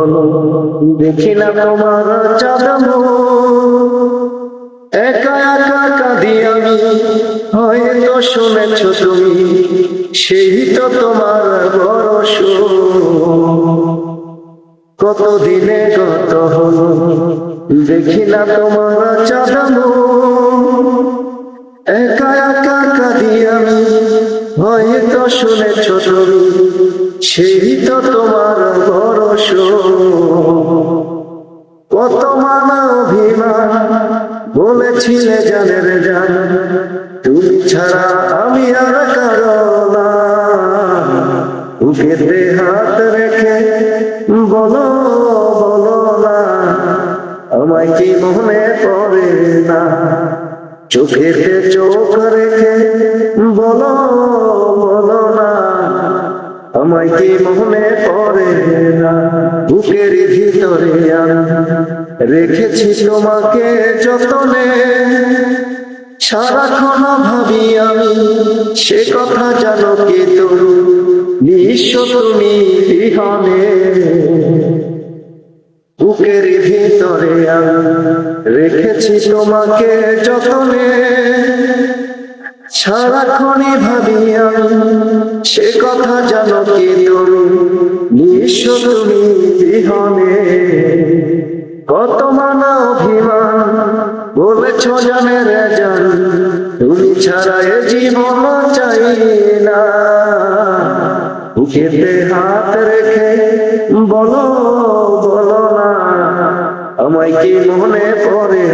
হলো দেখি না তোমার চাঁদ একা একা কাঁদি আমি, হয়তো শুনেছ তুমি সেই তো তোমার বড় কতদিনে গত হলো দেখি না তোমার চাঁদ একা একা কাঁদি আমি, হয়তো শুনেছ তুমি সেই তো তোমার বড় কত মানা অভিমান বলেছিলে জানের জান, তুমি ছাড়া আমি আর কারো না। বুকেতে হাত রেখে বলো বলো না, আমায় কি মনে পড়ে না। চোখেতে চোখ রেখে বলো বলো না, আমায় কি মনে পড়ে না। বুকের ভিতরে রেখেছি তোমাকে যতনে, সারাক্ষণ ভাবি আমি সে কথা জানো কি তুমি, নিঃস্ব তুমি বিহনে। বুকের ভিতরে রেখেছি তোমাকে যতনে, সারাক্ষণই ভাবি আমি সে কথা জানো কি তুমি, নিঃস্ব তুমি বিহনে। কত মানা অভিমান বলেছ জানের জান, তুমি ছাড়া এ জীবন চাই না। বুকেতে হাত রেখে বলো বলো না, আমায় কি মনে পড়ে।